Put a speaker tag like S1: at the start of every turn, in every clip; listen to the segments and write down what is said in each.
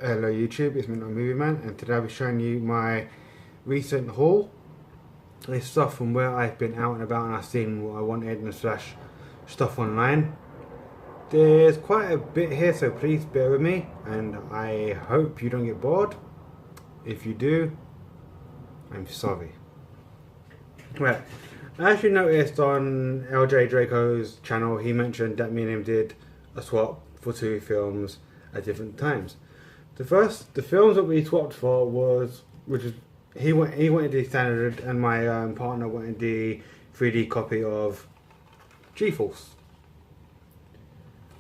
S1: Hello YouTube, it's me, Movie Man, and today I'll be showing you my recent haul. It's stuff from where I've been out and about and I've seen what I wanted and slash stuff online. There's quite a bit here, so please bear with me, and I hope you don't get bored. If you do, I'm sorry. Right, I actually noticed on LJ Draco's channel, he mentioned that me and him did a swap for two films at different times. The films that we swapped for was, which is, he wanted the standard and my partner wanted the 3D copy of G-Force.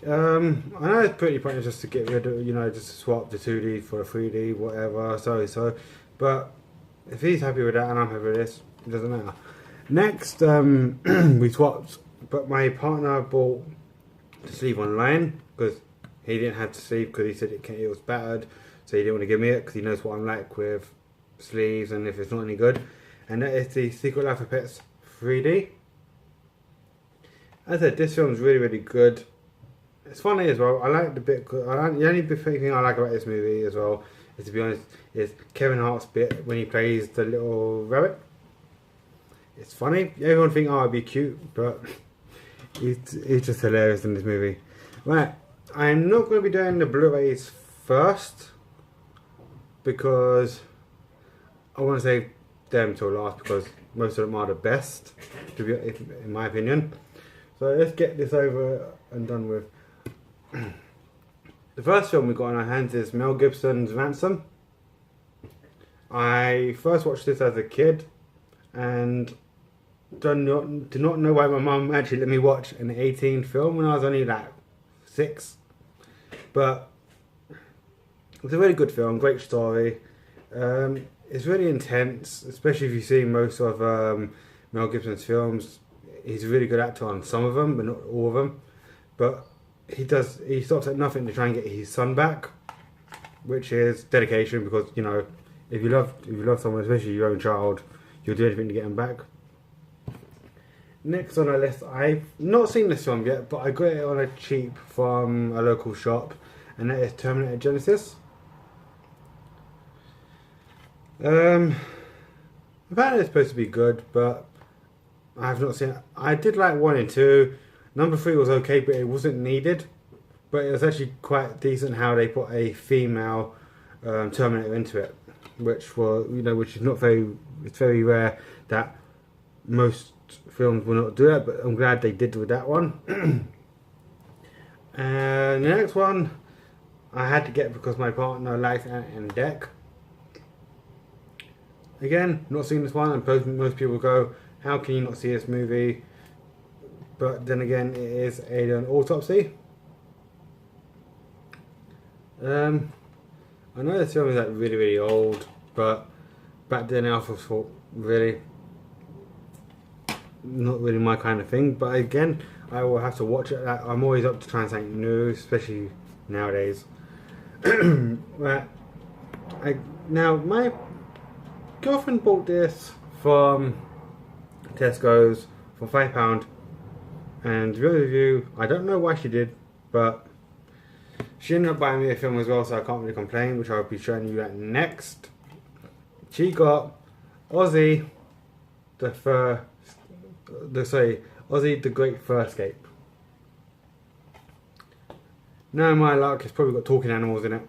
S1: I know it's pretty pointless just to get rid of, just to swap the 2D for the 3D, whatever, but if he's happy with that and I'm happy with this, it doesn't matter. Next, we swapped, but my partner bought the sleeve online, because he didn't have the sleeve because he said it was battered, so he didn't want to give me it because he knows what I'm like with sleeves and if it's not any good. And that is the Secret Life of Pets 3D. As I said, this film's really, really good. It's funny as well. I like the bit. The only big thing I like about this movie as well is, to be honest, is Kevin Hart's bit when he plays the little rabbit. It's funny. Everyone think, oh, it'd be cute, but he's just hilarious in this movie. Right. I'm not going to be doing the Blu Rays first because I want to save them till last because most of them are the best, in my opinion. So let's get this over and done with. The first film we got in our hands is Mel Gibson's Ransom. I first watched this as a kid and did not know why my mum actually let me watch an 18 film when I was only like 6. But it's a really good film, great story. It's really intense, especially if you see most of Mel Gibson's films. He's a really good actor on some of them, but not all of them. But he stops at nothing to try and get his son back, which is dedication. Because if you love someone, especially your own child, you'll do anything to get him back. Next on our list, I've not seen this film yet, but I got it on a cheap from a local shop, and that is Terminator Genesis. Apparently it's supposed to be good, but I have not seen it. I did like 1 and 2. Number 3 was okay, but it wasn't needed. But it was actually quite decent how they put a female Terminator into it, which is not very. It's very rare that most films will not do that, but I'm glad they did with that one. And the next one I had to get because my partner likes Ant and Dec. Again, not seen this one, and most people go, how can you not see this movie? But then again, it is Alien Autopsy. I know this film is like really, really old, but back then I also thought, really, not really my kind of thing. But again, I will have to watch it. I'm always up to trying something new, especially nowadays. Right. Now my girlfriend bought this from Tesco's for £5, and to be honest with you, I don't know why she did, but she ended up buying me a film as well, so I can't really complain, which I'll be showing you that next. She got Ozzy the Great Fur Escape. Now my luck, it's probably got talking animals in it.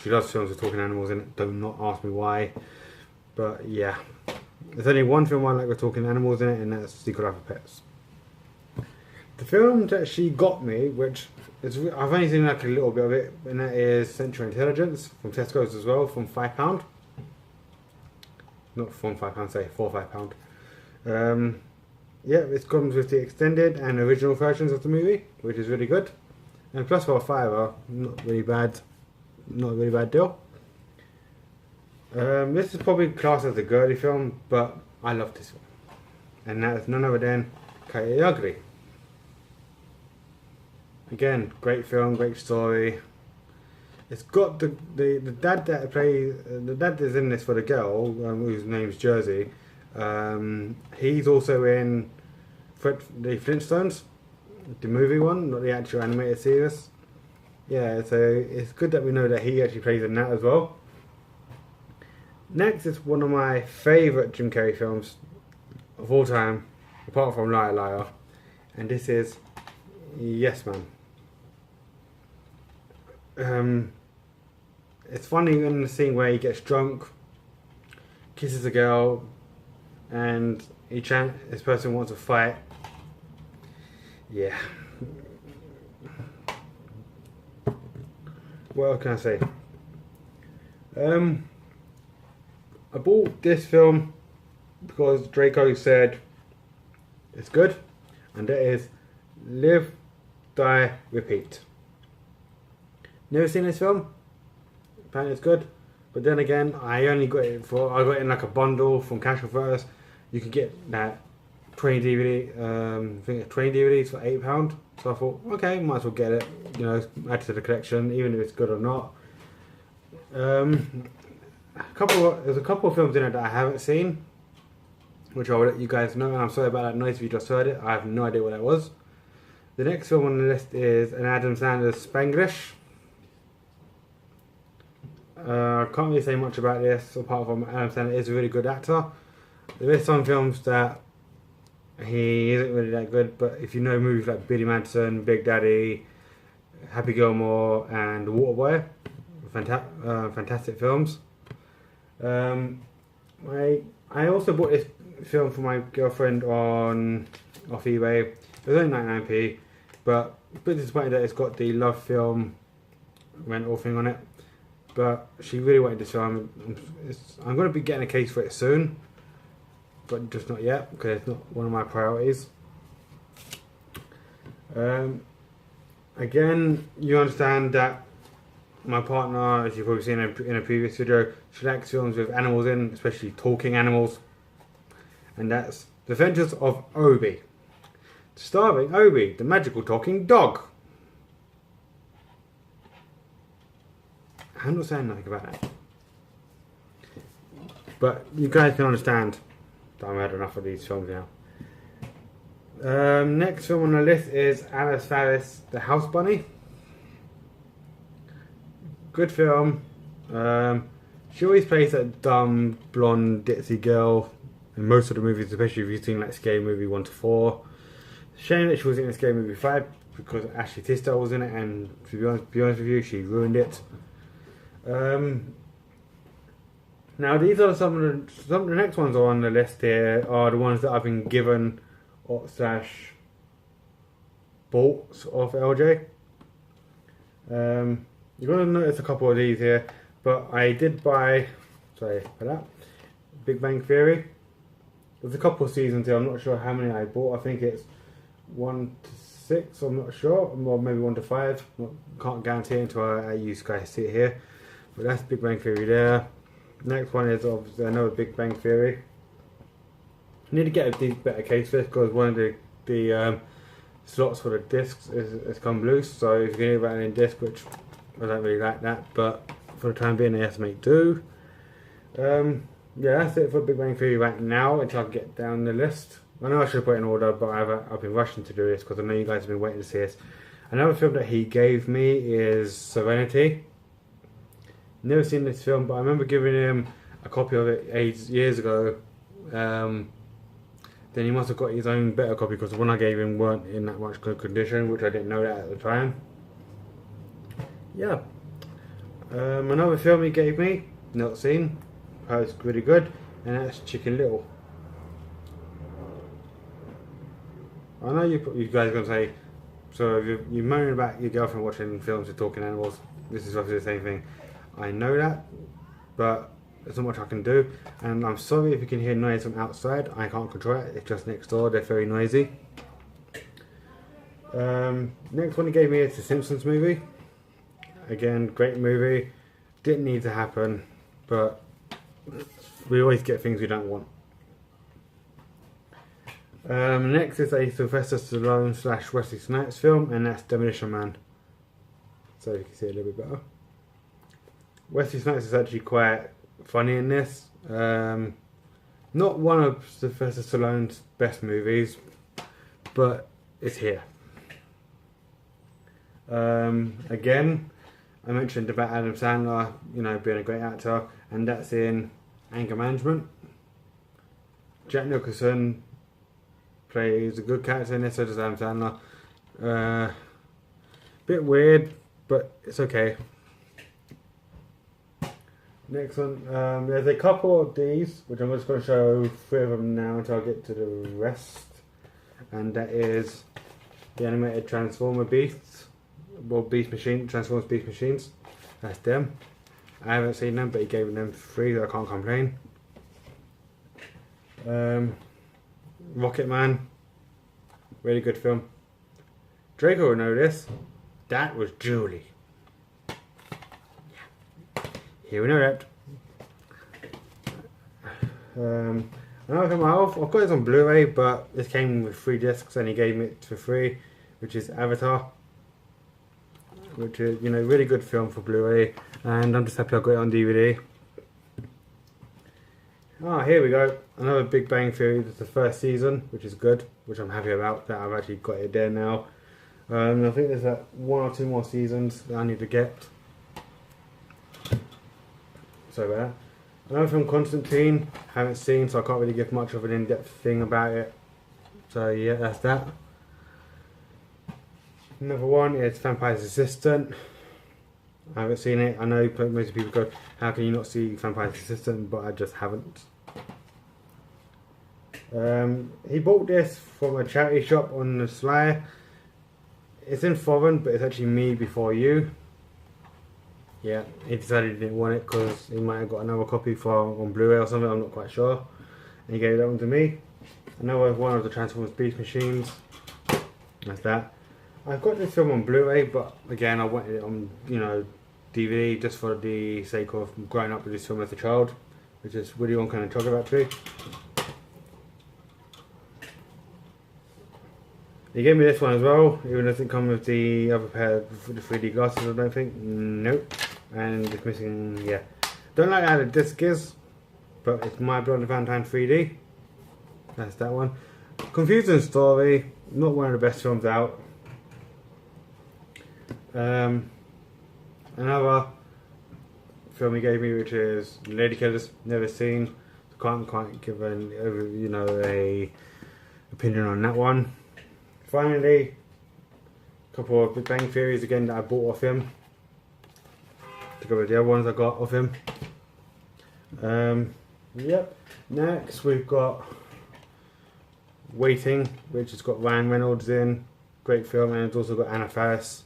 S1: She loves films with talking animals in it, do not ask me why. But yeah, there's only one film I like with talking animals in it, and that's Secret Life of Pets. The film that she got me, which is, I've only seen like a little bit of it, and that is Central Intelligence from Tesco's as well, from £5. Not from £5, say £4 or £5. Yeah, it comes with the extended and original versions of the movie, which is really good. And plus for a £5, not really bad deal. This is probably classed as a girly film, but I love this one. And that is none other than Coyote Ugly. Again, great film, great story. It's got the dad that plays, the dad that's in this for the girl, whose name's Jersey. He's also in the Flintstones, the movie one, not the actual animated series. yeah, so it's good that we know that he actually plays in that as well. Next is one of my favourite Jim Carrey films of all time, apart from Liar Liar, and this is Yes Man. It's funny in the scene where he gets drunk, kisses a girl, and this person wants to fight. Yeah. What else can I say? I bought this film because Draco said it's good, and that is Live, Die, Repeat. Never seen this film. Apparently it's good, but then again, I got it in like a bundle from Cash First. You could get that 20 DVD, I think 20 DVDs for £8. So I thought, okay, might as well get it. You know, add to the collection, even if it's good or not. There's a couple of films in it that I haven't seen, which I will let you guys know. And I'm sorry about that noise if you just heard it. I have no idea what that was. The next film on the list is an Adam Sandler Spanglish. I can't really say much about this apart from Adam Sandler is a really good actor. There is some films that he isn't really that good, but if you know movies like Billy Madison, Big Daddy, Happy Gilmore, and Waterboy, fantastic films. I also bought this film for my girlfriend off eBay. It was only 99p, but a bit disappointed that it's got the Love Film rental thing on it. But she really wanted this film. I'm going to be getting a case for it soon, but just not yet because it's not one of my priorities. Again, you understand that my partner, as you've probably seen in a previous video, she likes films with animals in, especially talking animals. And that's The Adventures of Obi, starring Obi, the magical talking dog. I'm not saying nothing about that, but you guys can understand that I've had enough of these films now. Next film on the list is Alice Faris, The House Bunny. Good film. She always plays that dumb, blonde, ditzy girl in most of the movies, especially if you've seen like Scary Movie 1 to 4. Shame that she was in Scary Movie 5 because Ashley Tisdale was in it, and to be honest with you, she ruined it. Now these are some of the next ones on the list here are the ones that I've been given or slash bought off LJ. You're going to notice a couple of these here, but I did buy, sorry for that, Big Bang Theory. There's a couple of seasons here, I'm not sure how many I bought. I think it's 1 to 6, I'm not sure, or maybe 1 to 5. Can't guarantee it until I you guys see it here. But that's Big Bang Theory there. Next one is obviously another Big Bang Theory. I need to get a better case for this because one of the slots for the discs is come loose. So if you can hear about it in disc, which I don't really like that, but for the time being, I have to make do. Yeah, that's it for Big Bang Theory right now until I get down the list. I know I should put it in order, but I've been rushing to do this because I know you guys have been waiting to see this. Another film that he gave me is Serenity. Never seen this film, but I remember giving him a copy of it years ago. Then he must have got his own better copy because the one I gave him weren't in that much good condition, which I didn't know that at the time. Yeah. Another film he gave me, not seen, heard it's really good, and that's Chicken Little. I know you guys are going to say, so if you're moaning about your girlfriend watching films with talking animals, this is obviously the same thing. I know that, but there's not much I can do, and I'm sorry if you can hear noise from outside. I can't control it, it's just next door, they're very noisy. Next one he gave me is the Simpsons movie. Again, great movie, didn't need to happen, but we always get things we don't want. Next is a Sylvester Stallone / Wesley Snipes film, and that's Demolition Man. So you can see it a little bit better. Wesley Snipes is actually quite funny in this. Not one of Sylvester Stallone's best movies, but it's here. Again, I mentioned about Adam Sandler, you know, being a great actor, and that's in Anger Management. Jack Nicholson plays a good character in this, so does Adam Sandler. Bit weird, but it's okay. Next one, there's a couple of these, which I'm just going to show 3 of them now until I get to the rest. And that is the animated Transformer Beasts. Well, Transformers Beast Machines. That's them. I haven't seen them, but he gave them free, so I can't complain. Rocket Man. Really good film. Draco will know this. That was Julie. Here we know that. Another film I've got this on Blu Ray, but this came with 3 discs and he gave me it for free, which is Avatar. Which is, you know, really good film for Blu Ray, and I'm just happy I got it on DVD. Here we go. Another Big Bang Theory. This is the 1st season, which is good, which I'm happy about that I've actually got it there now. I think there's 1 or 2 more seasons that I need to get. So that. Another film, Constantine, haven't seen, so I can't really give much of an in-depth thing about it. So yeah, that's that. Another one is Vampire's Assistant. I haven't seen it. I know most people go, how can you not see Vampire's Assistant? But I just haven't. He bought this from a charity shop on the sly. It's in foreign, but it's actually Me Before You. Yeah, he decided he didn't want it because he might have got another copy on Blu Ray or something, I'm not quite sure. And he gave that one to me. Another one of the Transformers Beast Machines. That's that. I've got this film on Blu Ray, but again, I wanted it on, you know, DVD just for the sake of growing up with this film as a child, which is really one kind of talk about too. He gave me this one as well, even though it doesn't come with the other pair of the 3D glasses, I don't think. Nope. And it's missing, yeah. Don't like how the disc is, but it's My Blood and Valentine 3D. That's that one. Confusing story, not one of the best films out. Another film he gave me, which is Lady Killers, never seen. Can't quite give an, you know, a opinion on that one. Finally, a couple of Big Bang Theories again that I bought off him, to go with the other ones I got off him. Yep. Next we've got Waiting, which has got Ryan Reynolds in. Great film, and it's also got Anna Faris.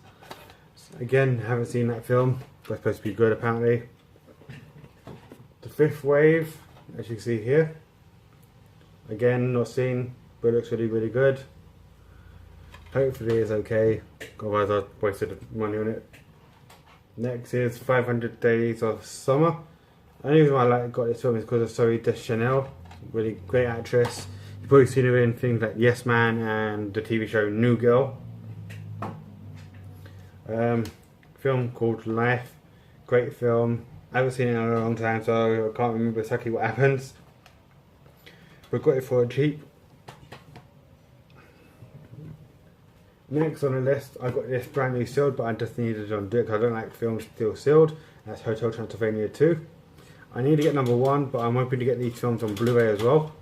S1: Again, haven't seen that film, but it's supposed to be good apparently. The Fifth Wave, as you can see here. Again, not seen, but it looks really, really good. Hopefully it's okay, otherwise I've wasted money on it. Next is 500 Days of Summer. The only reason why I got this film is because of Zoe Deschanel, really great actress. You've probably seen her in things like Yes Man and the TV show New Girl. Film called Life, great film. I haven't seen it in a long time, so I can't remember exactly what happens. But got it for a cheap. Next on the list, I got this brand new sealed, but I just needed to undo it because I don't like films still sealed. That's Hotel Transylvania 2. I need to get number 1, but I'm hoping to get these films on Blu Ray as well.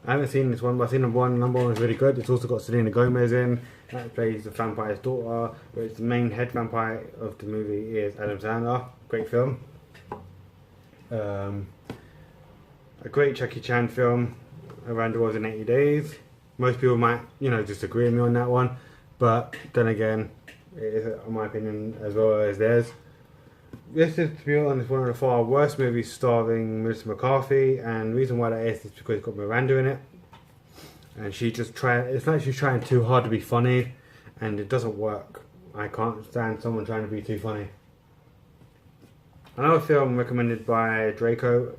S1: I haven't seen this one, but I've seen number 1. Number 1 is really good. It's also got Selena Gomez in. That plays the vampire's daughter, but the main head vampire of the movie is Adam Sandler. Great film. A great Jackie Chan film, Around the World in 80 Days. Most people might, you know, disagree with me on that one, but then again, it is, in my opinion, as well as theirs. This is, to be honest, one of the far worst movies starring Melissa McCarthy, and the reason why that is because it's got Miranda in it. And she just it's like she's trying too hard to be funny, and it doesn't work. I can't stand someone trying to be too funny. Another film recommended by Draco,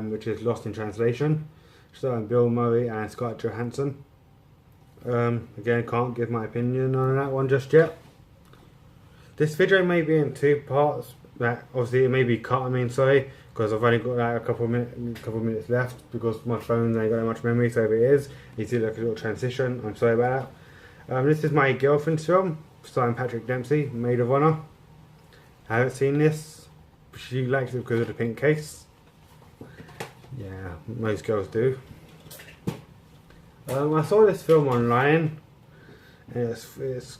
S1: which is Lost in Translation, starring Bill Murray and Scarlett Johansson. Again, can't give my opinion on that one just yet. This video may be in 2 parts. That obviously it may be cut. Because I've only got like a couple of minutes left because my phone ain't got that much memory. So if it is, you see like a little transition. I'm sorry about that. This is my girlfriend's film. starring Patrick Dempsey, Maid of Honor. I haven't seen this. She likes it because of the pink case. Yeah, most girls do. I saw this film online. It's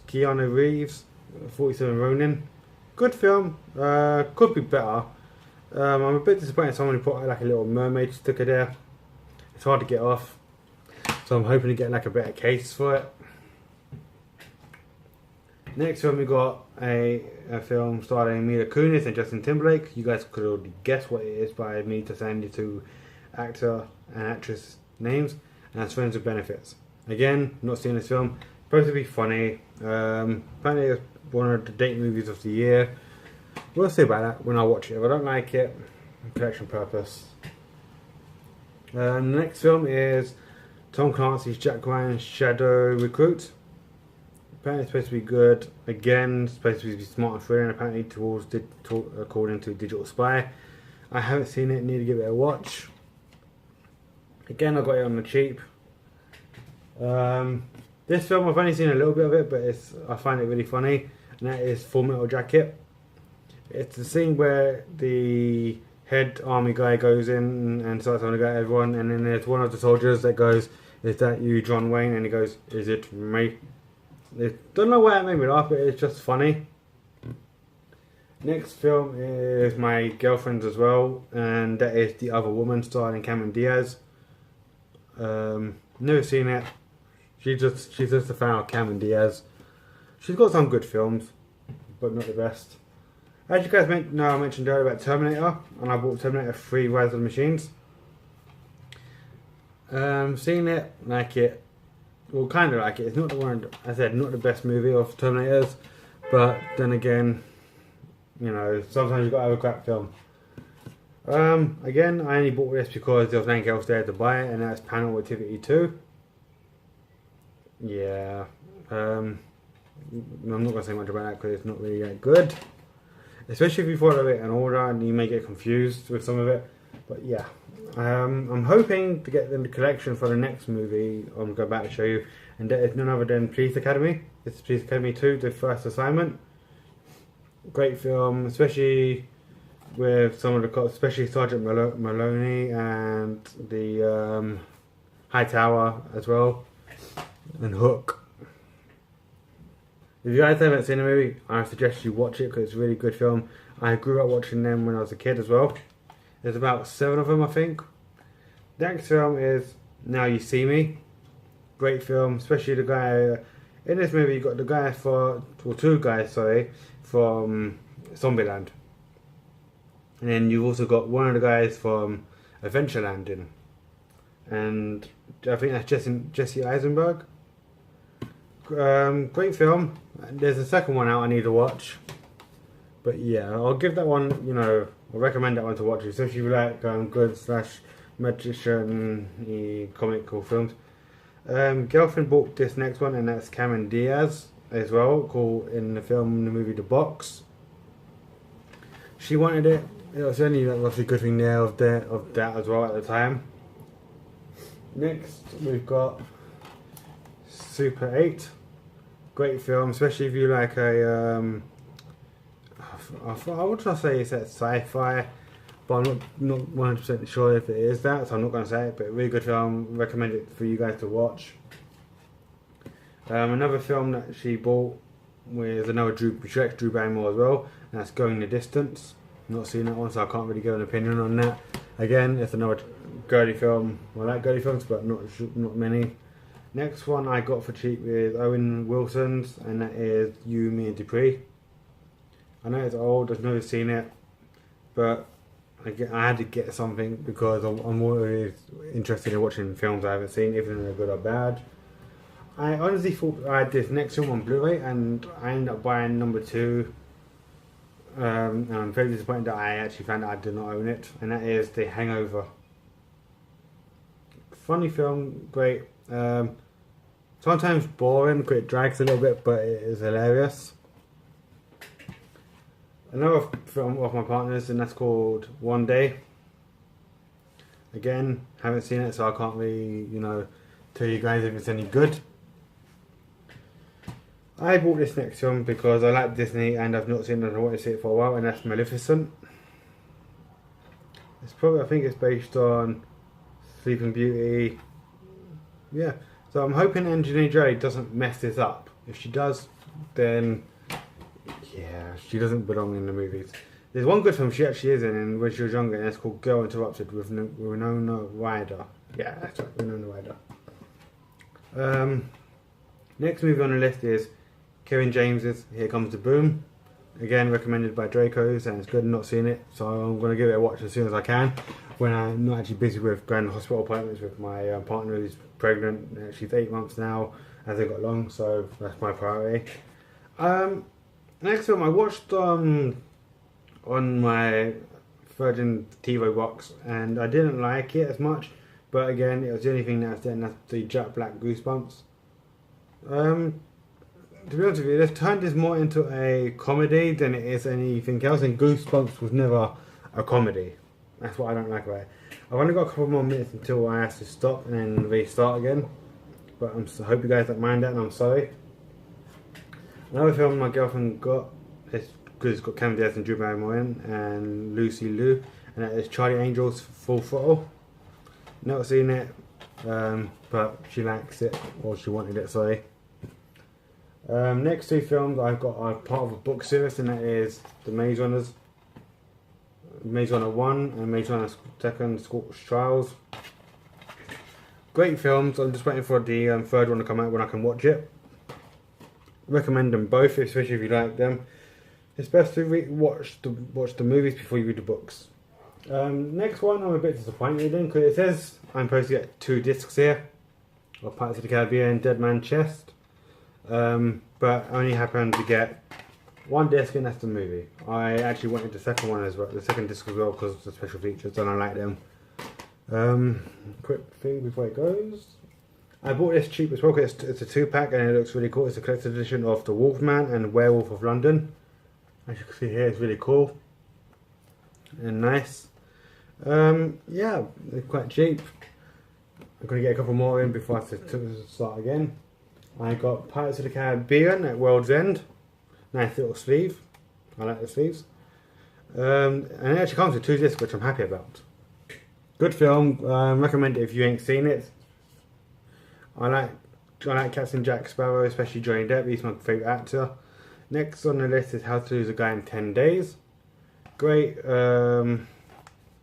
S1: Keanu Reeves, 47 Ronin. Good film. Could be better. I'm a bit disappointed someone put like a little mermaid sticker there. It's hard to get off. So I'm hoping to get like a better case for it. Next film we got a film starring Mila Kunis and Justin Timberlake. You guys could already guess what it is by me just saying the two actor and actress names. And that's Friends with Benefits. Again, not seen this film. Supposed to be funny. Apparently it's one of the date movies of the year. We'll see about that when I watch it. If I don't like it, collection purpose. The next film is Tom Clancy's Jack Ryan's Shadow Recruit. Apparently it's supposed to be good. Again, it's supposed to be smart and thrilling. Apparently according to Digital Spy. I haven't seen it. Need to give it a watch. Again, I got it on the cheap. This film I've only seen a little bit of it, but I find it really funny. And that is Full Metal Jacket. It's the scene where the head army guy goes in and starts having a go at everyone, and then there's one of the soldiers that goes, "Is that you, John Wayne?" And he goes, "Is it me?" Don't know why it made me laugh, but it's just funny. Next film is My Girlfriend's as well, and that is The Other Woman, starring Cameron Diaz. Never seen it. She's just a fan of Cameron Diaz. She's got some good films, but not the best. As you guys know, I mentioned earlier about Terminator, and I bought Terminator 3 Rise of the Machines. Seen it, like it. Well, kind of like it. It's not the one, I said, not the best movie of Terminators, but then again, you know, sometimes you've got to have a crap film. Again, I only bought this because there was nothing else there to buy it, and that's Paranormal Activity 2. Yeah, I'm not going to say much about that because it's not really that good. Especially if you follow it in order and you may get confused with some of it. But yeah, I'm hoping to get the collection for the next movie I'm about to show you. And that is none other than Police Academy. It's Police Academy 2, The First Assignment. Great film, especially with some of the cops, especially Sergeant Maloney and the High Tower as well. And Hook. If you guys haven't seen the movie, I suggest you watch it because it's a really good film. I grew up watching them when I was a kid as well. There's about 7 of them, I think. The next film is Now You See Me. Great film, especially the guy in this movie. You got the guy two guys, sorry, from Zombieland, and then you've also got one of the guys from Adventureland in, and I think that's Jesse Eisenberg. Great film. There's a second one out I need to watch, but yeah, I'll give that one, you know, I'll recommend that one to watch, especially if you like good / magician comical films. Girlfriend bought this next one, and that's Cameron Diaz as well, called in the movie The Box. She wanted it. It was only a good thing there of that as well at the time. Next we've got Super 8. Great film, especially if you like a I would try to say it's sci-fi, but I'm not 100% sure if it is that, so I'm not going to say it, but really good film. Recommend it for you guys to watch. Another film that she bought with another Drew Barrymore as well, and that's Going the Distance. Not seen that one, so I can't really give an opinion on that. Again, it's another girly film. I like girly films, but not many. Next one I got for cheap is Owen Wilson's, and that is You, Me and Dupree. I know it's old, I've never seen it, but I had to get something because I'm always interested in watching films I haven't seen, even if they're good or bad. I honestly thought I had this next film on Blu Ray, and I ended up buying number 2. And I'm very disappointed that I actually found out I did not own it, and that is The Hangover. Funny film, great. Sometimes boring because it drags a little bit, but it is hilarious. Another film of my partner's, and that's called One Day. Again, haven't seen it, so I can't really, tell you guys if it's any good. I bought this next film because I like Disney and I've not seen it and I wanted to see it for a while, and that's Maleficent. It's probably, I think it's based on Sleeping Beauty. Yeah, so I'm hoping Angelina Jolie doesn't mess this up. If she does, then yeah, she doesn't belong in the movies. There's one good film she actually is in when she was younger, and it's called Girl Interrupted with Winona Ryder. Yeah, that's right, Winona Ryder. Next movie on the list is Kevin James's Here Comes the Boom. Again, recommended by Draco's, and it's good. Not seen it, so I'm going to give it a watch as soon as I can. When I'm not actually busy with going to hospital appointments with my partner who's pregnant. She's 8 months now, hasn't got long, so that's my priority. Next film I watched on my Virgin TV box, and I didn't like it as much. But again, it was the only thing that's there, and that's the Jack Black Goosebumps. To be honest with you, they've turned this more into a comedy than it is anything else, and Goosebumps was never a comedy. That's what I don't like about it. I've only got a couple more minutes until I have to stop and then restart again. But I hope you guys don't mind that, and I'm sorry. Another film my girlfriend got, it's because it's got Cameron Diaz and Drew Barrymore in, and Lucy Liu, and that is Charlie Angel's Full Throttle. Not seen it, but she likes it, or she wanted it, sorry. Next two films I've got are part of a book series, and that is The Maze Runners. Maze Runner 1 and Maze Runner 2 Scorch Trials. Great films. I'm just waiting for the third one to come out when I can watch it. Recommend them both, especially if you like them. It's best to watch the movies before you read the books. Next one I'm a bit disappointed in because it says I'm supposed to get 2 discs here of Pirates of the Caribbean Dead Man Chest, but I only happened to get 1 disc, and that's the movie. I actually wanted the second one as well, the second disc as well, because of the special features, and I like them. Quick thing before it goes. I bought this cheap as well because it's a 2-pack and it looks really cool. It's a collector's edition of The Wolfman and Werewolf of London. As you can see here, it's really cool and nice. Yeah, they're quite cheap. I'm going to get a couple more in before I have to start again. I got Pirates of the Caribbean at World's End. Nice little sleeve. I like the sleeves. And it actually comes with 2 discs, which I'm happy about. Good film. Recommend it if you ain't seen it. I like Captain Jack Sparrow, especially Johnny Depp. He's my favourite actor. Next on the list is How to Lose a Guy in 10 Days. Great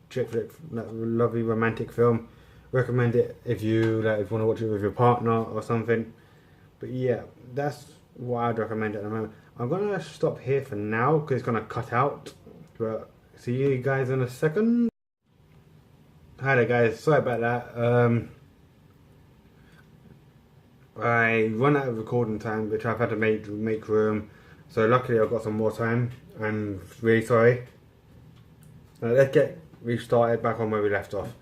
S1: chick flick, lovely romantic film. Recommend it if you want to watch it with your partner or something. But yeah, that's what I'd recommend at the moment. I'm going to stop here for now because it's going to cut out. But see you guys in a second. Hi there guys, sorry about that. I run out of recording time, which I've had to make room. So luckily I've got some more time. I'm really sorry. Let's get restarted back on where we left off.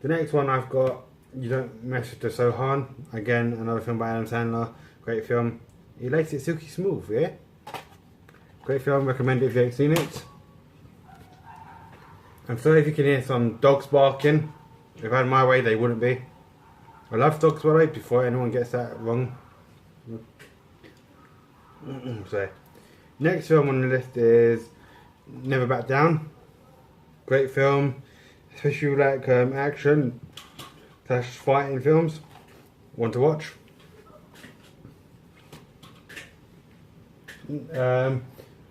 S1: The next one I've got, You Don't Mess with the Sohan. Again, another film by Adam Sandler. Great film. He likes it silky smooth, yeah? Great film, recommend it if you haven't seen it. I'm sorry if you can hear some dogs barking. If I had my way, they wouldn't be. I love dogs, by the way, before anyone gets that wrong. So, next film on the list is Never Back Down. Great film, especially like action / fighting films. Want to watch?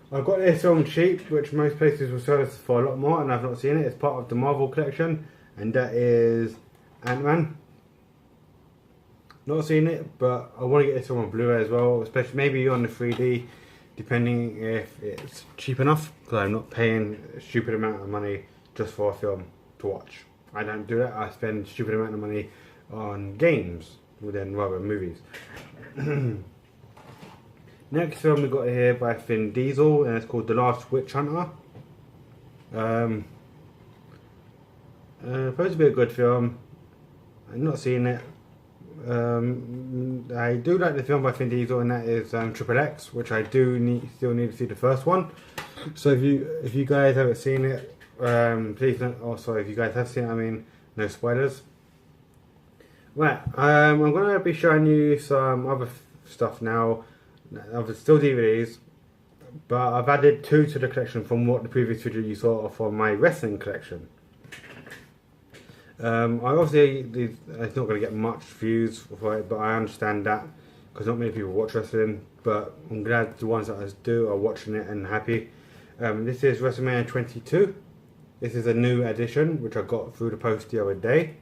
S1: I've got this film cheap, which most places will sell this for a lot more, and I've not seen it. It's part of the Marvel collection, and that is Ant-Man. Not seen it, but I want to get this one on Blu Ray as well, especially maybe on the 3D, depending if it's cheap enough, because I'm not paying a stupid amount of money just for a film to watch. I don't do that. I spend a stupid amount of money on games, rather movies. Next film we got here by Vin Diesel, and it's called The Last Witch Hunter. Supposed to be a good film. I've not seen it. I do like the film by Vin Diesel, and that is Triple X, which I do still need to see the first one. So if you guys haven't seen it, please don't. Oh, sorry, if you guys have seen it, I mean, no spoilers. Right, I'm gonna be showing you some other stuff now. There's still DVDs, but I've added 2 to the collection from what the previous video you saw from my wrestling collection. Obviously, it's not going to get much views for it, but I understand that because not many people watch wrestling. But I'm glad the ones that I do are watching it and happy. This is WrestleMania 22. This is a new edition which I got through the post the other day.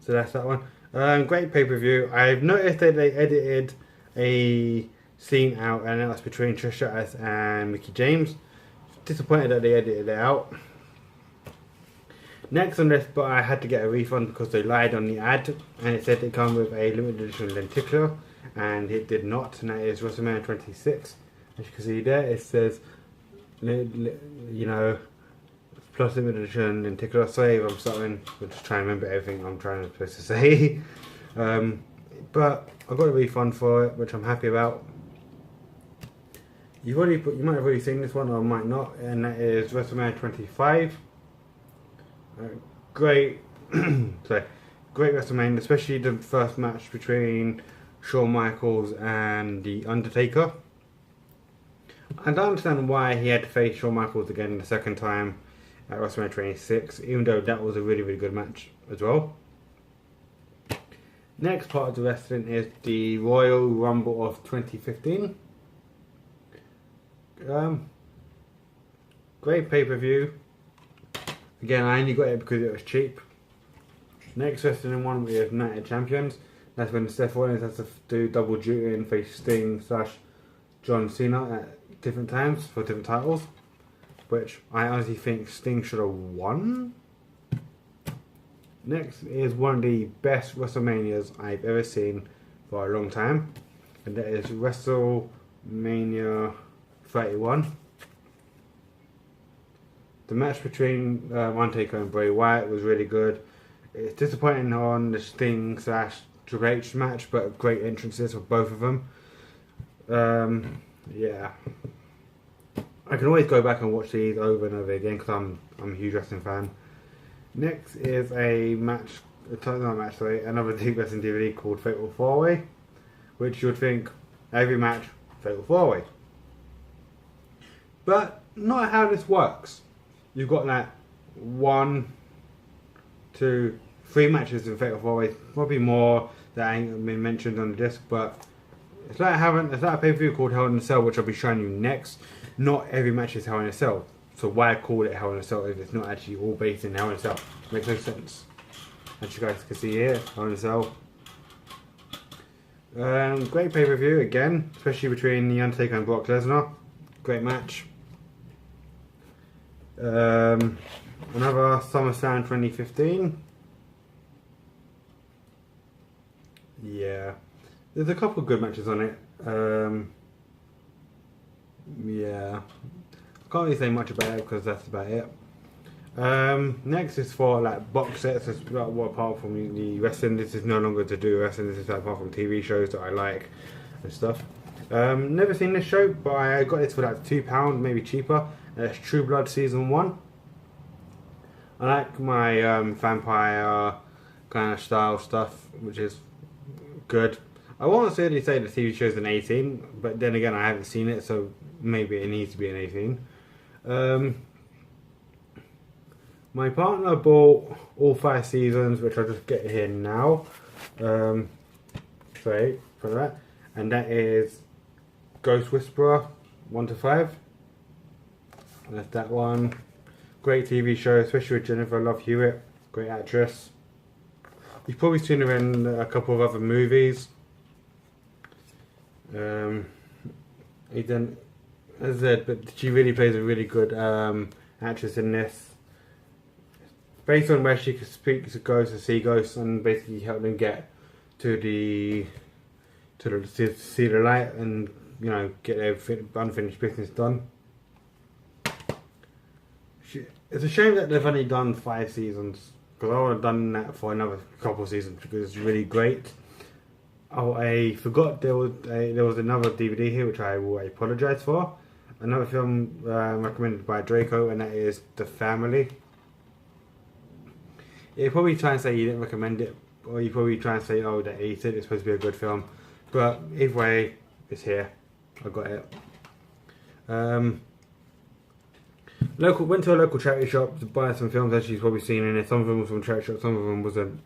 S1: So that's that one. Great pay-per-view. I've noticed that they edited a scene out, and that's between Trish Stratus and Mickie James. Disappointed that they edited it out. Next on this, but I had to get a refund because they lied on the ad, and it said it come with a limited edition lenticular, and it did not. And that is WrestleMania 26. As you can see there, it says, you know, plus limited edition lenticular. Sorry if I'm starting. We're just trying to remember everything I'm supposed to say. But I got a refund for it, which I'm happy about. You might have already seen this one, or might not, and that is WrestleMania 25. Great, great WrestleMania, especially the first match between Shawn Michaels and The Undertaker. I don't understand why he had to face Shawn Michaels again the second time at WrestleMania 26, even though that was a really, really good match as well. Next part of the wrestling is the Royal Rumble of 2015. Great pay-per-view. Again, I only got it because it was cheap. Next wrestling one we have United Champions. That's when Seth Rollins has to do double duty and face Sting / John Cena at different times for different titles, which I honestly think Sting should have won. Next is one of the best WrestleManias I've ever seen for a long time, and that is WrestleMania 31. The match between Undertaker and Bray Wyatt was really good. It's disappointing on the Sting / Triple H match, but great entrances for both of them. Yeah, I can always go back and watch these over and over again because I'm a huge wrestling fan. Next is a match, another deep wrestling DVD called Fatal 4-Way, which you would think every match Fatal 4-Way, but not how this works. You've got like 1, 2, 3 matches in Fatal 4-Way, probably more that ain't been mentioned on the disc, but it's like a pay-per-view called Hell in a Cell, which I'll be showing you next. Not every match is Hell in a Cell, so why call it Hell in a Cell if it's not actually all based in Hell in a Cell? Makes no sense. As you guys can see here, Hell in a Cell. Great pay-per-view again, especially between The Undertaker and Brock Lesnar. Great match. Another SummerSlam 2015. Yeah, there's a couple of good matches on it. Yeah, I can't really say much about it because that's about it. Next is for like box sets. Apart from the wrestling, this is no longer to do wrestling. This is like, apart from TV shows that I like and stuff. Never seen this show, but I got this for like £2, maybe cheaper. It's True Blood Season 1. I like my vampire kind of style stuff, which is good. I won't necessarily say the TV show is an 18, but then again I haven't seen it, so maybe it needs to be an 18. My partner bought all 5 seasons, which I'll just get here now. Sorry for that. And that is Ghost Whisperer 1 to 5. That's that one. Great TV show, especially with Jennifer Love Hewitt. Great actress. You've probably seen her in a couple of other movies. As I said, but she really plays a really good actress in this. Based on where she speaks to ghosts and see ghosts, and basically help them get to see the light, and you know, get their unfinished business done. It's a shame that they've only done 5 seasons, because I would have done that for another couple of seasons because it's really great. Oh, I forgot there was another DVD here which I will apologise for. Another film recommended by Draco, and that is The Family. You probably try and say you didn't recommend it, or you probably try and say, oh, that he said it's supposed to be a good film. But either way, it's here. I got it. Went to a local charity shop to buy some films, as you've probably seen in it. Some of them was from charity shop, some of them wasn't.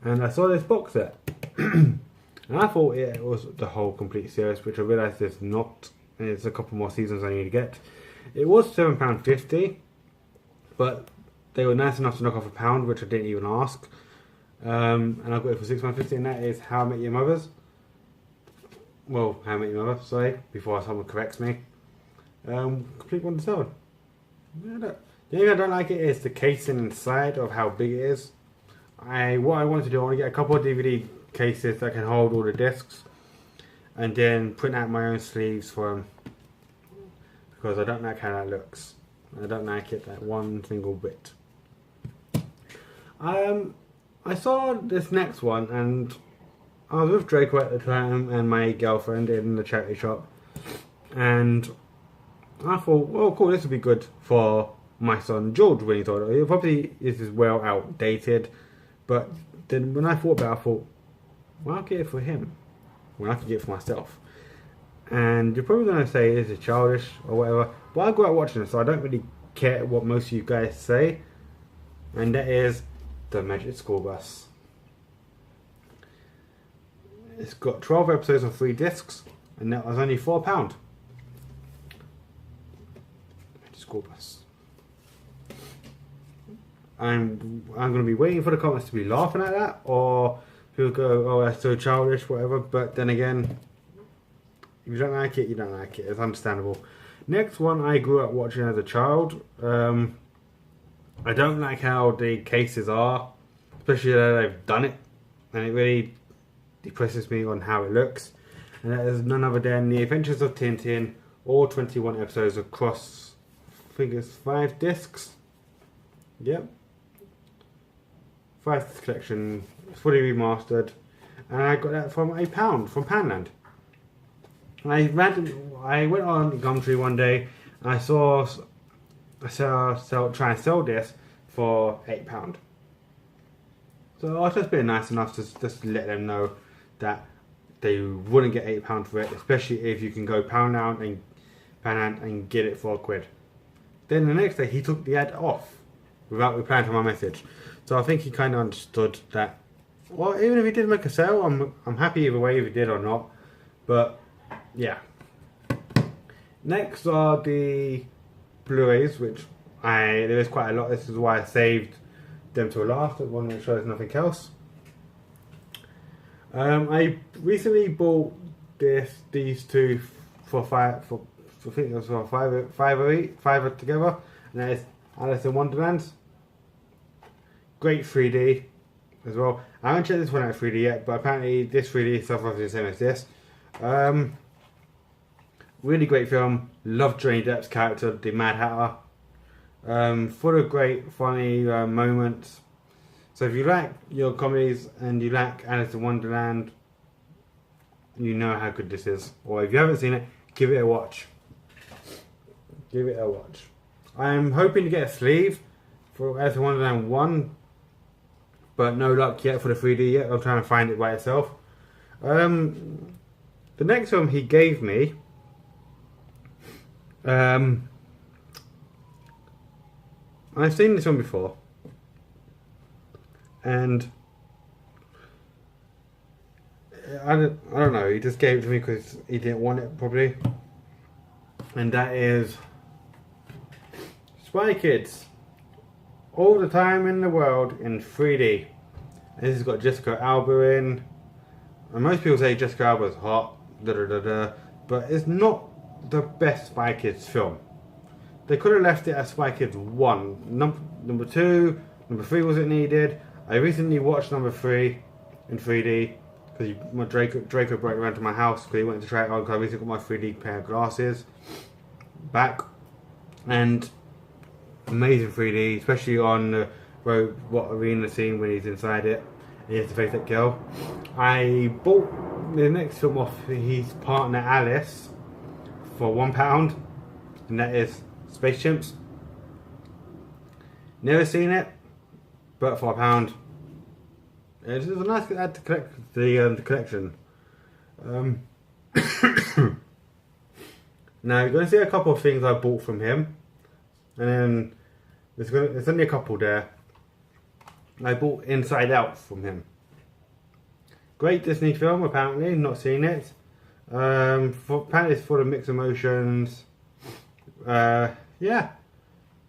S1: And I saw this box set. And I thought it was the whole complete series, which I realised it's not. There's a couple more seasons I need to get. It was £7.50, but they were nice enough to knock off £1, which I didn't even ask. And I got it for £6.50, and that is How I Met Your Mother's. Well, How I Met Your Mother, sorry, before someone corrects me. Complete 1 to 7. The only thing I don't like it is the casing inside of how big it is. What I want to do, I want to get a couple of DVD cases that can hold all the discs, and then print out my own sleeves for them, because I don't like how that looks. I don't like it that one single bit. I saw this next one, and I was with Draco at the time and my girlfriend in the charity shop, and I thought, well, cool, this would be good for my son George when he saw it. It probably is well outdated, but then when I thought about it, I thought, well, I'll get it for him when I can get it for myself. And you're probably going to say this is childish or whatever, but I grew up watching it, so I don't really care what most of you guys say. And that is The Magic School Bus. It's got 12 episodes on 3 discs, and that was only £4. Magic School Bus. I'm going to be waiting for the comments to be laughing at that, or people go, oh, that's so childish, whatever. But then again, if you don't like it, you don't like it. It's understandable. Next one I grew up watching as a child. I don't like how the cases are, especially that they've done it, and it really depresses me on how it looks. And that is none other than The Adventures of Tintin, all 21 episodes across, I think it's 5 discs. Yep. 5 disc collection, fully remastered, and I got that from £1 from Poundland. I went on Gumtree one day, and I saw try and sell this for £8. So I was just being nice enough to just let them know that they wouldn't get £8 for it, especially if you can go Poundland and get it for £1. Then the next day he took the ad off without replying to my message. So I think he kind of understood that. Well, even if he did make a sale, I'm happy either way if he did or not. But yeah. Next are the Blu Rays, which there is quite a lot. This is why I saved them to last. I want to make sure there's nothing else. I recently bought these two for I think it was for five together, and that is Alice in Wonderland. Great 3D as well. I haven't checked this one out 3D yet, but apparently this 3D stuff is the same as this. Really great film. Love Johnny Depp's character, the Mad Hatter. Full of great, funny moments. So if you like your comedies and you like Alice in Wonderland, you know how good this is. Or if you haven't seen it, give it a watch. Give it a watch. I'm hoping to get a sleeve for Alice in Wonderland 1, but no luck yet for the 3D yet. I'm trying to find it by itself. The next film he gave me, I've seen this one before, and I don't know, he just gave it to me because he didn't want it probably, and that is Spy Kids. All the Time in the World in 3D. This has got Jessica Alba in, and most people say Jessica Alba's hot, but it's not the best Spy Kids film. They could have left it as Spy Kids 1. Number 2, number 3 wasn't needed. I recently watched number 3 in 3D because Draco brought it around to my house because he wanted to try it on, because I recently got my 3D pair of glasses back, and amazing 3D, especially on the robot arena scene when he's inside it and he has to face that girl. I bought the next film off his partner Alice for £1, and that is Space Chimps. Never seen it, but for £1. It's a nice add to collect the collection. Now you're going to see a couple of things I bought from him, and then there's only a couple there. I bought Inside Out from him. Great Disney film, apparently. Not seen it. Apparently it's full of mixed emotions. Yeah.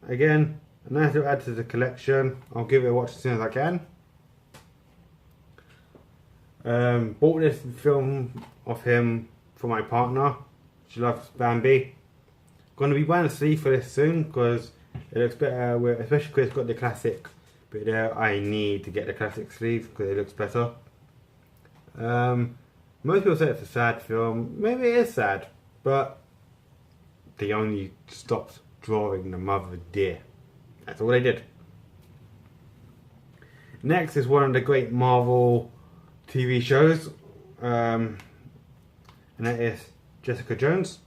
S1: Again, a nice little add to the collection. I'll give it a watch as soon as I can. Bought this film of him for my partner. She loves Bambi. Going to be buying a sleeve for this soon because it looks better, especially because it's got the classic bit there. I need to get the classic sleeve because it looks better. Most people say it's a sad film. Maybe it is sad, but they only stopped drawing the mother deer. That's all they did. Next is one of the great Marvel TV shows, and that is Jessica Jones.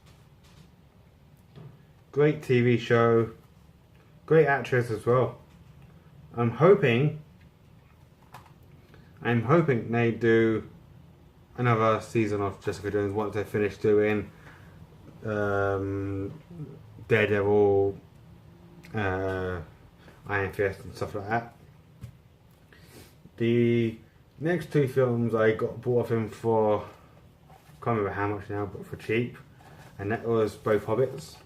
S1: Great TV show, great actress as well. I'm hoping they do another season of Jessica Jones once they finish doing Daredevil, Iron Fist and stuff like that. The next two films I bought off him for, can't remember how much now, but for cheap, and that was both Hobbits.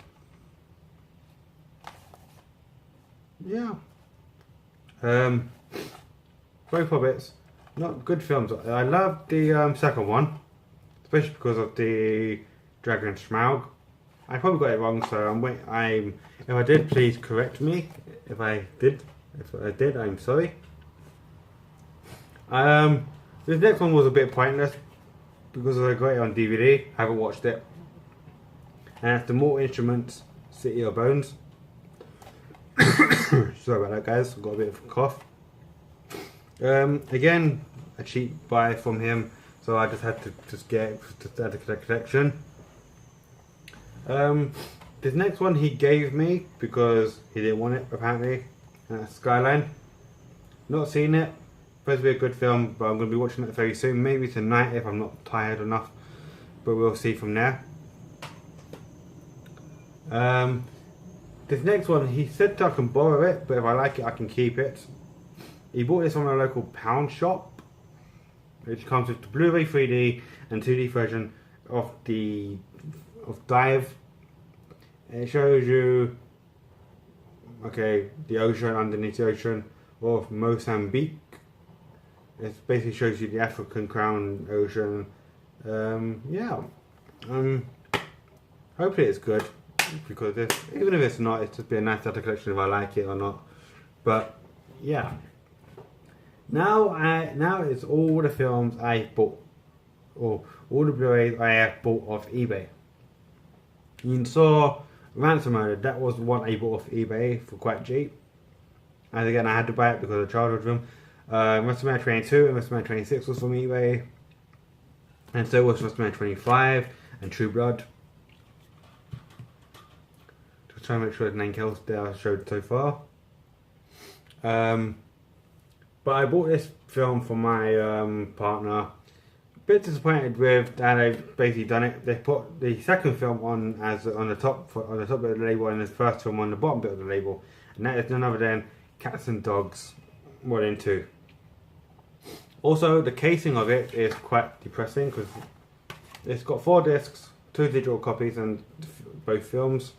S1: Yeah. Both Hobbits, not good films. I love the second one, especially because of the Dragon Smaug. I probably got it wrong, so if I did, please correct me. If I did, I'm sorry. This next one was a bit pointless because I got it on DVD. I haven't watched it. And it's the Mortal Instruments City of Bones. Sorry about that, guys. I've got a bit of a cough. Again, a cheap buy from him, so I just had to add to the collection. This next one he gave me because he didn't want it, apparently. Skyline. Not seen it. Supposed to be a good film, but I'm going to be watching it very soon. Maybe tonight if I'm not tired enough, but we'll see from there. This next one, he said I can borrow it, but if I like it, I can keep it. He bought this from a local pound shop, which comes with the Blu Ray 3D and 2D version of Dive. And it shows you, okay, the ocean underneath the ocean of Mozambique. It basically shows you the African crown ocean. Yeah. Hopefully it's good, because even if it's not, it's just be a nice data collection if I like it or not. But yeah. Now it's all the films I bought, or all the Blu-rays I have bought off eBay. You saw Ransom Order. That was one I bought off eBay for quite cheap. And again, I had to buy it because of the childhood film. WrestleMania 22 and WrestleMania 26 was from eBay, and so was WrestleMania 25 and True Blood. Just trying to make sure there's nothing else that I showed so far. But I bought this film for my partner. A bit disappointed with that they've basically done it. They put the second film on the top of the label, and the first film on the bottom bit of the label, and that is none other than Cats and Dogs 1 and 2. Also, the casing of it is quite depressing because it's got 4 discs, 2 digital copies, and both films.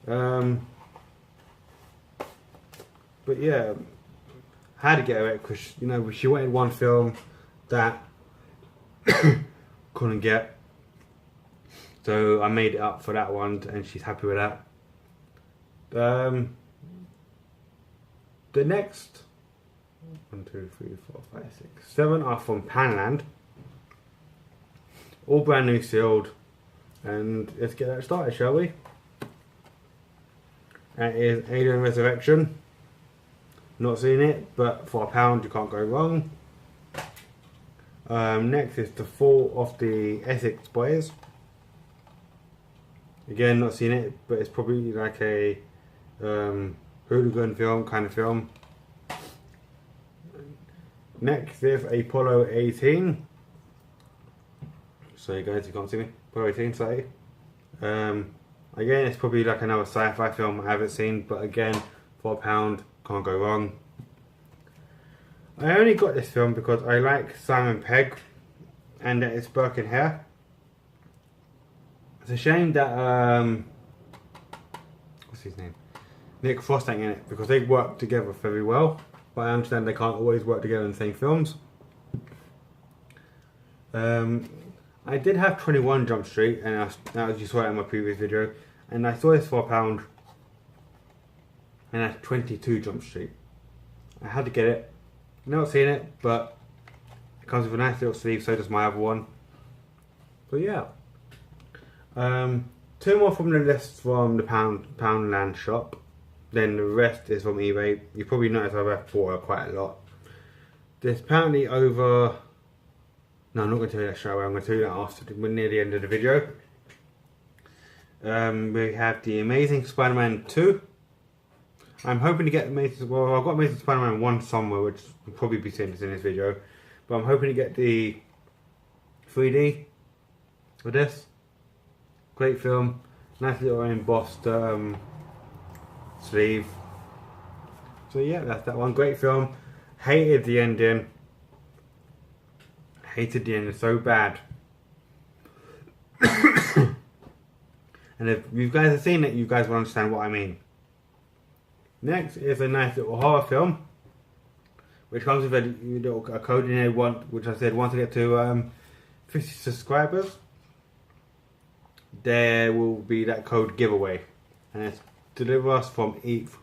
S1: But yeah, I had to get her it because she wanted one film that couldn't get, so I made it up for that one, and she's happy with that. The next 1, 2, 3, 4, 5, 6, 7 are from Panland. All brand new sealed. And let's get that started, shall we? That is Alien Resurrection. Not seen it, but for £1 you can't go wrong. Next is The Fall of the Essex Boys. Again, not seen it, but it's probably like a hooligan film kind of film. Next is Apollo 18. Sorry guys, you can't see me. Blu Ray 1830. Again, it's probably like another sci-fi film I haven't seen, but again, for £1, can't go wrong. I only got this film because I like Simon Pegg and it's Birkin hair. It's a shame that what's his name? Nick Frost ain't in it, because they work together very well, but I understand they can't always work together in the same films. I did have 21 Jump Street, and that was, you saw it in my previous video, and I saw this for £1, and that's 22 Jump Street. I had to get it. I've not seen it, but it comes with a nice little sleeve, so does my other one. But yeah. 2 more from the list from the Poundland shop. Then the rest is from eBay. You probably noticed I've bought quite a lot. There's apparently over... No, I'm not going to tell you that straight away. I'm going to tell you that after we're near the end of the video. We have the Amazing Spider-Man 2. I'm hoping to get Amazing... Well, I've got Amazing Spider-Man 1 somewhere, which will probably be seen in this video. But I'm hoping to get the 3D for this. Great film. Nice little embossed sleeve. So yeah, that's that one. Great film. Hated the ending. Hated the ending so bad. And if you guys have seen it, you guys will understand what I mean. Next is a nice little horror film, which comes with a code in there, which I said once I get to 50 subscribers, there will be that code giveaway, and it's deliver us from evil.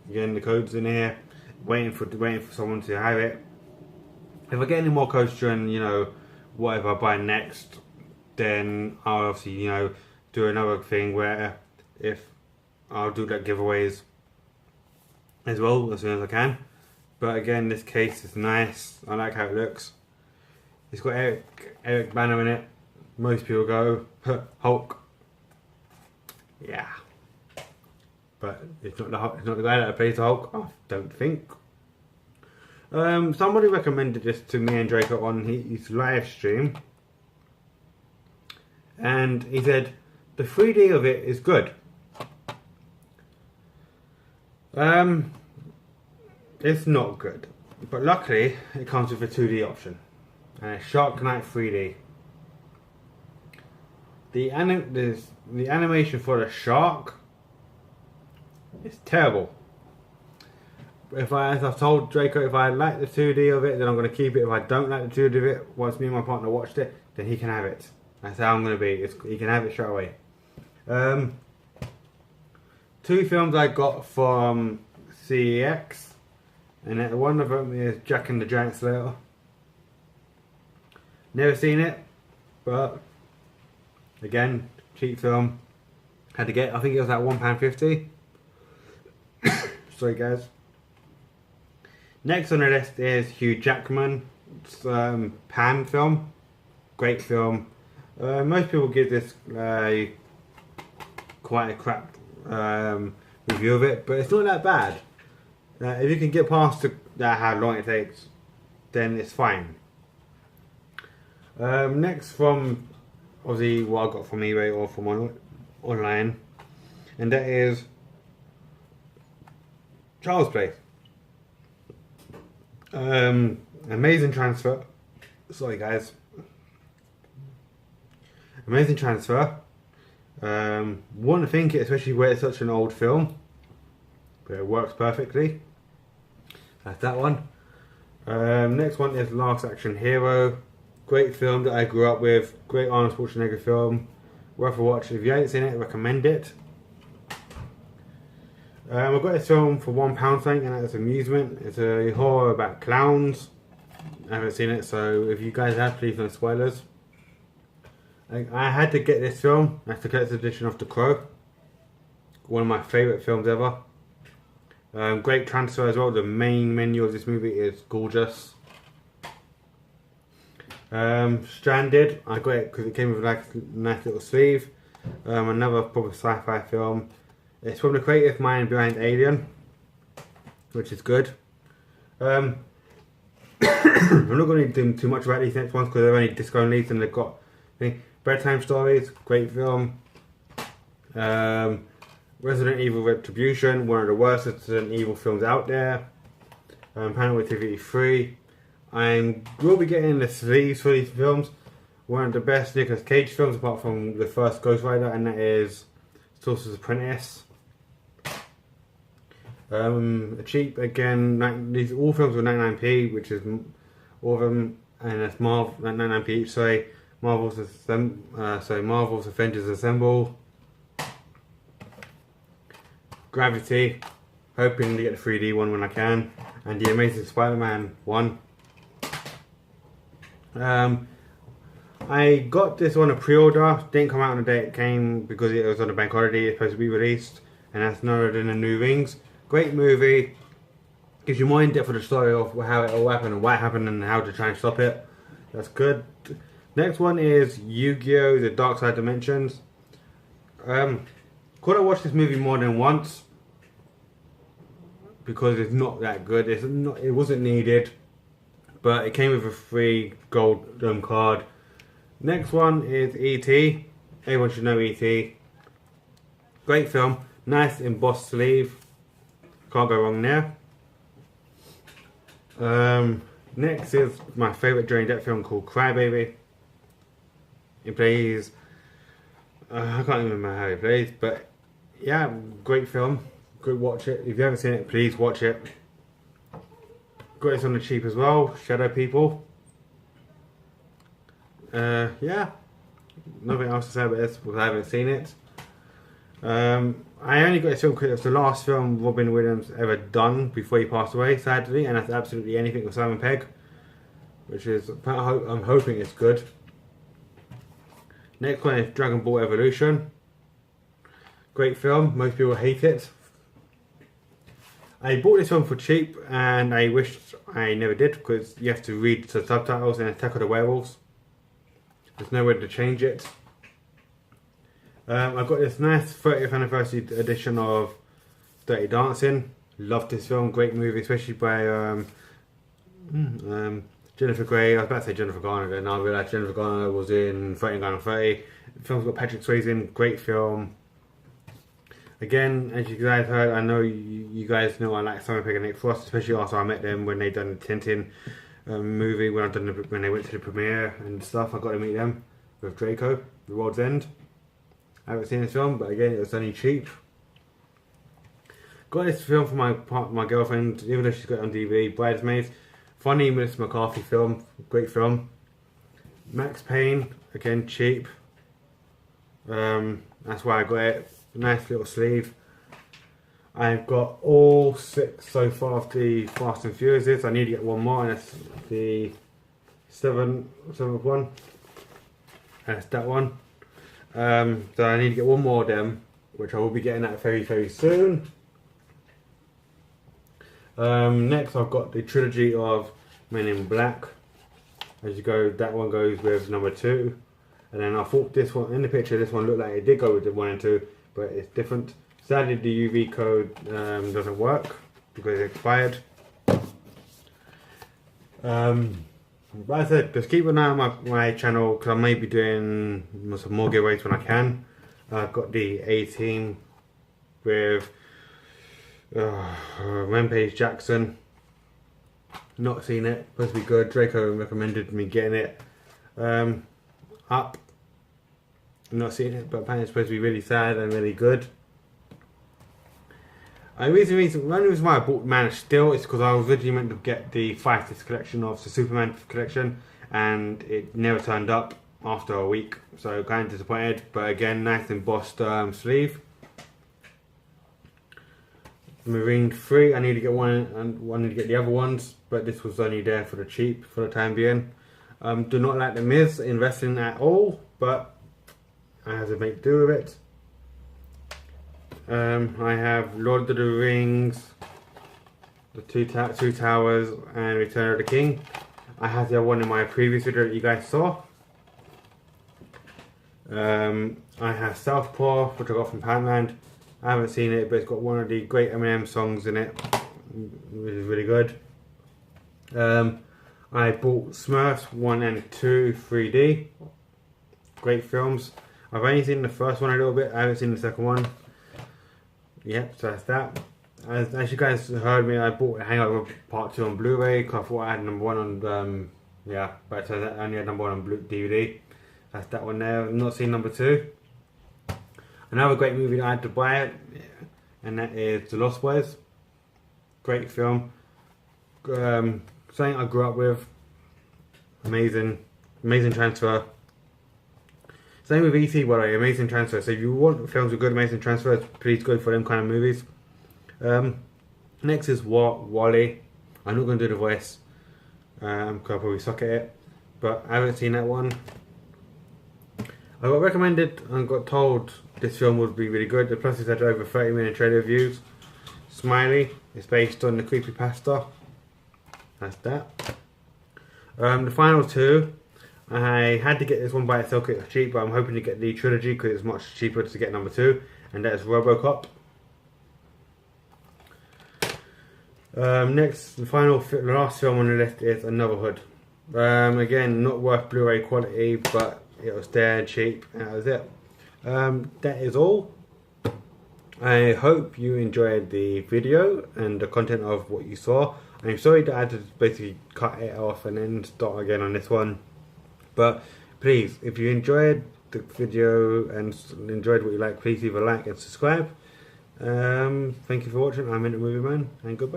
S1: Again, the code's in here, waiting for someone to have it. If I get any more codes during, you know, whatever I buy next, then I'll obviously, you know, do another thing where if I'll do that giveaways as well as soon as I can. But again, this case is nice. I like how it looks. It's got Eric Banner in it. Most people go Hulk. Yeah, but it's not the guy that plays the Hulk. I don't think. Somebody recommended this to me and Draco on his live stream, and he said the 3D of it is good. It's not good, but luckily it comes with a 2D option and a Shark Night 3D. The animation for the shark is terrible. As I've told Draco, if I like the 2D of it, then I'm going to keep it. If I don't like the 2D of it, once me and my partner watched it, then he can have it. That's how I'm going to be. He can have it straight away. 2 films I got from CEX, and one of them is Jack and the Giant Slayer. Never seen it, but again, cheap film. Had to get, I think it was at £1.50. Sorry guys. Next on the list is Hugh Jackman's Pan film. Great film. Most people give this quite a crap review of it, but it's not that bad. If you can get past how long it takes, then it's fine. Next from obviously what I got from eBay or from online, and that is Child's Play. Amazing transfer. Sorry guys. Amazing transfer. Wouldn't think it, especially where it's such an old film, but it works perfectly. That's that one. Next one is Last Action Hero. Great film that I grew up with. Great Arnold Schwarzenegger film. Worth a watch. If you haven't seen it, I recommend it. I got this film for £1 something, and that's Amusement. It's a horror about clowns. I haven't seen it, so if you guys have, please no spoilers. I had to get this film. That's the collector's edition of The Crow. One of my favourite films ever. Great transfer as well. The main menu of this movie is gorgeous. Stranded. I got it because it came with like a nice little sleeve. Another proper sci-fi film. It's from the creative mind behind Alien, which is good. I'm not going to do too much about these next ones because they're only disc only, and they've got Bedtime Stories, great film. Resident Evil Retribution, one of the worst Resident Evil films out there. Paranormal Activity 3. I will be getting the sleeves for these films. One of the best Nicolas Cage films apart from the first Ghost Rider, and that is Sorcerer's Apprentice. Cheap again. These all films were 99p, which is all of them, and that's Marvel 99p each. Sorry, Marvel's Avengers Assemble. Gravity, hoping to get the 3D one when I can, and the Amazing Spider-Man 1. I got this on a pre-order, didn't come out on the day it came because it was on a bank holiday. It's supposed to be released, and that's none other than the New Rings. Great movie, gives you more in depth of the story of how it all happened and why it happened and how to try and stop it. That's good. Next one is Yu-Gi-Oh! The Dark Side Dimensions. Could I watch this movie more than once? Because it's not that good. It wasn't needed, but it came with a free gold card. Next one is E.T. Everyone should know E.T. Great film, nice embossed sleeve. Can't go wrong there. Next is my favourite Johnny Depp film called Crybaby. He plays, I can't remember how he plays, but yeah, great film. Good, watch it. If you haven't seen it, please watch it. Got this on the cheap as well. Shadow People. Yeah, nothing else to say about this because I haven't seen it. I only got this film because it was the last film Robin Williams ever done before he passed away, sadly, and that's absolutely anything with Simon Pegg, which is, I'm hoping it's good. Next one is Dragon Ball Evolution. Great film, most people hate it. I bought this film for cheap and I wished I never did because you have to read the subtitles in Attack of the Werewolves. There's no way to change it. I got this nice 30th anniversary edition of Dirty Dancing. Loved this film, great movie, especially by Jennifer Grey. I was about to say Jennifer Garner, then I realised Jennifer Garner was in 13 Going on 30. The film's got Patrick Swayze in, great film. Again, as you guys heard, I know you guys know I like Simon Pegg and Nick Frost, especially after I met them when they done the Tintin movie, when they went to the premiere and stuff. I got to meet them with Draco, The World's End. I haven't seen this film, but again, it was only cheap. Got this film for my girlfriend, even though she's got it on DVD, Bridesmaids. Funny Melissa McCarthy film, great film. Max Payne, again cheap. That's why I got it. Nice little sleeve. I've got all 6 so far of the Fast and Furious. I need to get one more, and that's the 7th one. That's that one. So I need to get one more of them, which I will be getting that very, very soon. Next I've got the trilogy of Men in Black. As you go, that one goes with number 2. And then I thought this one, in the picture, this one looked like it did go with the 1 and 2, but it's different. Sadly the UV code doesn't work because it expired. Like I said, just keep an eye on my channel because I may be doing some more giveaways when I can. I've got the A-Team with Rampage Jackson. Not seen it, supposed to be good. Draco recommended me getting it. Up. Not seen it, but apparently it's supposed to be really sad and really good. The only reason why I bought Man of Steel is because I was originally meant to get the 5-disc collection of the Superman collection, and it never turned up after a week, so kind of disappointed. But again, nice embossed sleeve. Marine 3, I need to get one, and I need to get the other ones, but this was only there for the cheap for the time being. Do not like the Miz in wrestling at all, but I have to make do with it. I have Lord of the Rings, the Two Towers, and Return of the King. I have the other one in my previous video that you guys saw. I have Southpaw, which I got from Poundland. I haven't seen it, but it's got one of the great Eminem songs in it, which is really good. I bought Smurfs 1 and 2 3D. Great films. I've only seen the first one a little bit, I haven't seen the second one. Yep, so that's that. As you guys heard me, I bought Hangover Part 2 on Blu Ray because I thought I had number 1 on, yeah, but it turns out I only had number 1 on DVD. That's that one there. I've not seen number 2. Another great movie that I had to buy, and that is The Lost Boys. Great film. Something I grew up with. Amazing transfer. Same with ET, by the way, amazing transfer. So if you want films with good, amazing transfers, please go for them kind of movies. Next is Wally. I'm not going to do the voice, because I'll probably suck at it. But I haven't seen that one. I got recommended and got told this film would be really good. The plus is had over 30 million trailer views. Smiley. It's based on the creepypasta. That's that. The final two. I had to get this one by itself because it's cheap, but I'm hoping to get the trilogy because it's much cheaper to get number 2, and that is RoboCop. Next, the last film on the list is Anotherhood. Again, not worth Blu Ray quality, but it was there, cheap, and that was it. That is all. I hope you enjoyed the video and the content of what you saw. I'm sorry that I had to basically cut it off and then start again on this one. But please, if you enjoyed the video and enjoyed what you like, please leave a like and subscribe. Thank you for watching. I'm Movie Man, and goodbye.